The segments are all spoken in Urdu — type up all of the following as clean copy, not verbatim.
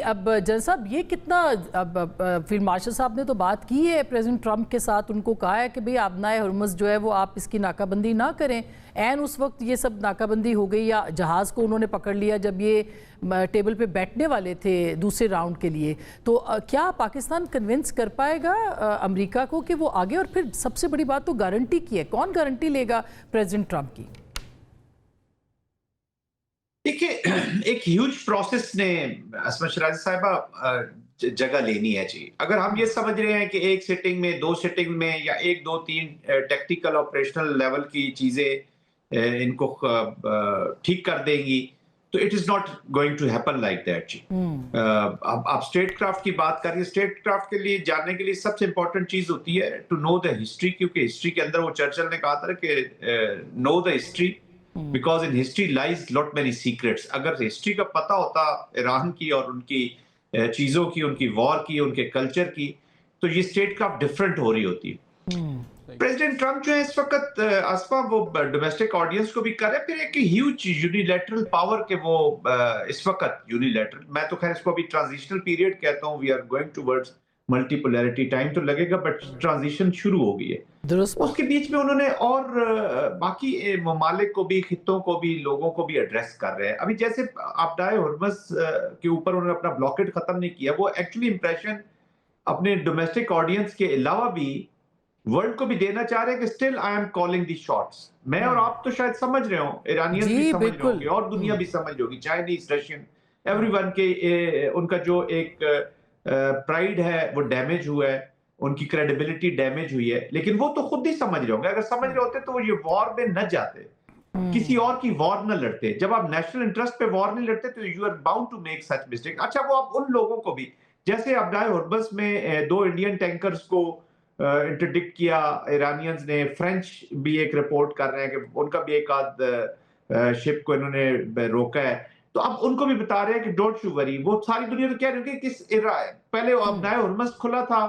اب جن صاحب یہ کتنا اب فیلڈ مارشل صاحب نے تو بات کی ہے پریزیڈنٹ ٹرمپ کے ساتھ، ان کو کہا ہے کہ بھئی آبنائے ہرمز جو ہے وہ آپ اس کی ناکہ بندی نہ کریں. این اس وقت یہ سب ناکہ بندی ہو گئی یا جہاز کو انہوں نے پکڑ لیا جب یہ ٹیبل پہ بیٹھنے والے تھے دوسرے راؤنڈ کے لیے. تو کیا پاکستان کنونس کر پائے گا امریکہ کو کہ وہ آگے؟ اور پھر سب سے بڑی بات تو گارنٹی کی ہے، کون گارنٹی لے گا پریزیڈنٹ ٹرمپ کی؟ دیکھیے ایک ہیوج پروسیس نے عصمت شرازی صاحبہ جگہ لینی ہے جی. اگر ہم یہ سمجھ رہے ہیں کہ ایک سیٹنگ میں، دو سیٹنگ میں، یا ایک دو تین ٹیکٹیکل آپریشنل لیول کی چیزیں ان کو ٹھیک کر دیں گی تو it is not going to happen like that جی. آپ اسٹیٹ کرافٹ کی بات کر رہی ہیں. اسٹیٹ کرافٹ کے لیے جاننے کے لیے سب سے امپورٹنٹ چیز ہوتی ہے ٹو نو دا ہسٹری، کیونکہ ہسٹری کے اندر وہ چرچل نے کہا تھا کہ know the history because in history lies lot many secrets. اگر ہسٹری کا پتہ ہوتا ایران کی اور ان کی چیزوں کی، ان کی وار کی، ان کے کلچر کی، تو یہ اسٹیٹ کرافٹ ڈیفرنٹ ہو رہی ہوتی. پریزیڈنٹ ٹرمپ جو ہے اس وقت اسفا وہ ڈومیسٹک آڈینس کو بھی کرے، پھر ایک ہیوج یونیلیٹرل پاور کے وہ اس وقت یونیلیٹرل، میں تو خیر اس کو ابھی ٹرانزیشنل پیریڈ کہتا ہوں، we are going towards multipolarity. Time تو لگے گا بٹ ٹرانزیشن شروع ہو گئی ہے. اس کے بیچ میں انہوں نے اور باقی ممالک کو بھی، خطوں کو بھی، لوگوں کو بھی ایڈریس کر رہے ہیں. ابھی جیسے آبدائے ہرمز کے اوپر انہوں نے اپنا بلاکیٹ ختم نہیں کیا، وہ ایکچولی امپریشن اپنے ڈومیسٹک آڈینس کے علاوہ بھی ورلڈ کو بھی دینا چاہ رہے ہیں کہ still I am calling the shots. میں اور آپ تو شاید سمجھ رہے ہوں، ایرانیز بھی سمجھ رہے ہوں گے اور دنیا بھی سمجھ رہی ہوگی، چائنیز، رشین، ایوری ون کے ان کا جو ایک پرائیڈ ہے وہ ڈیمیج ہوا ہے، ان کی کریڈیبلٹی ڈیمیج ہوئی ہے. لیکن وہ تو خود ہی سمجھ رہے ہوں گے. اگر سمجھ رہے ہوتے تو وہ یہ وار میں نہ جاتے، کسی اور کی وار نہ لڑتے. جب آپ نیشنل انٹرسٹ پہ وار نہیں لڑتے تو you are bound to make such mistake. اچھا وہ آپ ان لوگوں کو بھی، جیسے آبدائے ہرمز میں 2 انڈین ٹینکرز کو انٹرڈکٹ کیا ایرانیز نے، فرینچ بھی ایک رپورٹ کر رہے ہیں کہ ان کا بھی ایک آدھ شپ کو انہوں نے روکا ہے. تو اب ان کو بھی بتا رہے ہیں کہ ڈونٹ یو وری. وہ ساری دنیا تو کہہ رہی ہے کہ پہلے آبدائے ہرمز کھلا تھا،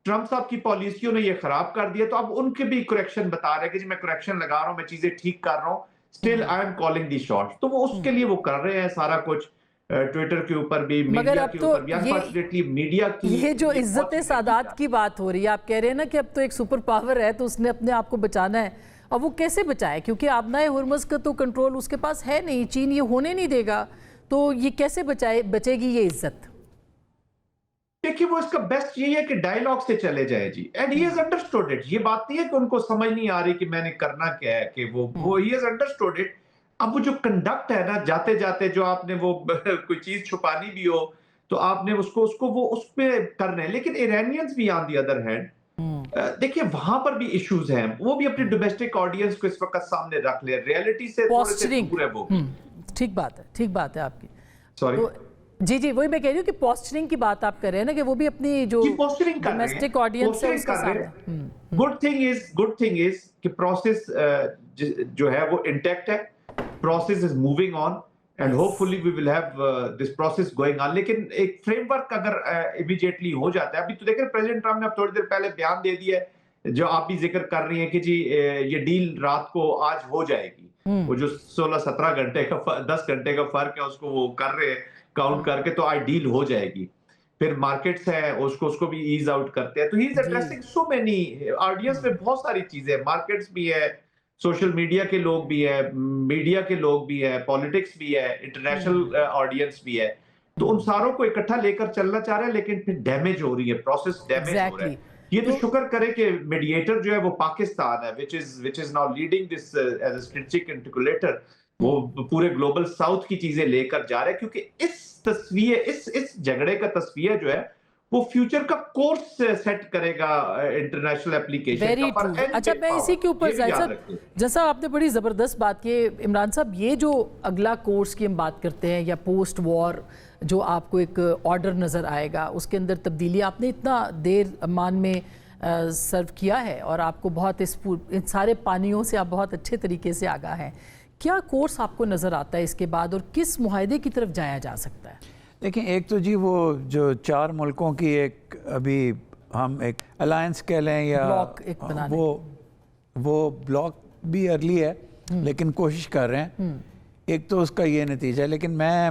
ٹرمپ صاحب کی پالیسیوں نے یہ خراب کر دیا، تو اب ان کے بھی کریکشن بتا رہے ہیں کہ جی میں کریکشن لگا رہا ہوں، میں چیزیں ٹھیک کر رہا ہوں، still I am calling the shots. تو وہ اس کے لیے وہ کر رہے ہیں سارا کچھ، ٹویٹر کے اوپر بھی، میڈیا کے اوپر بھی. انفارچونیٹلی میڈیا کی یہ جو عزت سادات کی بات ہو رہی ہے، آپ کہہ رہے ہیں نا کہ اب تو ایک سپر پاور ہے تو اس نے اپنے آپ کو بچانا ہے. اور وہ کیسے بچائے؟ کیونکہ آبنائے ہرمز کا تو کنٹرول اس کے پاس ہے نہیں، چین یہ ہونے نہیں دے گا. تو یہ کیسے بچے گی یہ عزت؟ دیکھیے وہ اس کا بیسٹ یہی ہے کہ ڈائیلاگ سے چلے جائے جی. And he has understood it. یہ بات نہیں ہے کہ ان کو سمجھ نہیں آ رہی کہ میں نے کرنا کیا ہے، کہ وہ ہی ہیز انڈرسٹوڈ اٹ. اب وہ جو کنڈکٹ ہے نا، جاتے جاتے جو آپ نے وہ کوئی چیز چھپانی بھی ہو تو آپ نے اس کو وہ اس پہ کرنا ہے. لیکن ایرانیز بھی آن دی ادر ہینڈ دیکھیے وہاں پر بھی ایشوز ہیں، وہ بھی اپنی ڈومیسٹک آڈینس کو اس وقت سامنے رکھ لے، ریئلٹی سے تھوڑے سے دور ہے وہ. ٹھیک بات ہے، ٹھیک بات ہے آپ کی. سوری جی وہی میں کہہ رہی ہوں کہ پوسچرنگ کی بات آپ کر رہے ہیں نا، کہ وہ بھی اپنی جو ڈومیسٹک آڈینس ہے اس کا سامنے. گڈ تھنگ از کہ پروسیس جو ہے وہ انٹیکٹ ہے، process is moving on and hopefully we will have this process going on. لیکن ایک فریم ورک اگر امیڈیٹلی ہو جاتا ہے، ابھی تو دیکھیں پریزیڈنٹ ٹرمپ نے اب تھوڑی دیر پہلے بیان دے دیا ہے، جو آپ بھی ذکر کر رہی ہیں کہ جی یہ ڈیل رات کو آج ہو جائے گی. وہ جو 16-17 گھنٹے کا 10 گھنٹے کا فرق ہے اس کو وہ کر رہے ہیں کاؤنٹ کر کے، تو آج ڈیل ہو جائے گی. پھر مارکیٹس ہیں اس کو بھی ایز آؤٹ کرتے ہیں. تو he is addressing so many audience میں بہت ساری چیزیں، مارکیٹس بھی ہے، سوشل میڈیا کے لوگ بھی ہے، میڈیا کے لوگ بھی ہے، پولیٹکس بھی ہے، انٹرنیشنل آڈینس بھی ہے. تو ان ساروں کو اکٹھا لے کر چلنا چاہ رہے ہیں، لیکن پھر ڈیمیج ہو رہی ہے، پروسیس ڈیمیج ہو رہا ہے. یہ تو شکر کرے کہ میڈیٹر جو ہے وہ پاکستان ہے، which is now leading this as a strategic articulator. وہ پورے گلوبل ساؤتھ کی چیزیں لے کر جا رہے ہیں، کیونکہ اس تصویر اس جھگڑے کا تصویر جو ہے وہ فیوچر کا کورس سیٹ کرے گا انٹرنیشنل اپلیکیشن کا. اچھا میں اسی کے اوپر زاہد صاحب، جیسا آپ نے بڑی زبردست بات کی عمران صاحب، یہ جو اگلا کورس کی ہم بات کرتے ہیں یا پوسٹ وار جو آپ کو ایک آرڈر نظر آئے گا، اس کے اندر تبدیلی آپ نے اتنا دیر عمان میں سرو کیا ہے اور آپ کو بہت ان سارے پانیوں سے آپ بہت اچھے طریقے سے آگاہ ہیں. کیا کورس آپ کو نظر آتا ہے اس کے بعد اور کس معاہدے کی طرف جایا جا سکتا ہے؟ دیکھیں ایک تو جی وہ جو 4 ملکوں کی ایک ابھی ہم ایک الائنس کہہ لیں یا وہ بلاک بھی ارلی ہے لیکن کوشش کر رہے ہیں. ایک تو اس کا یہ نتیجہ ہے. لیکن میں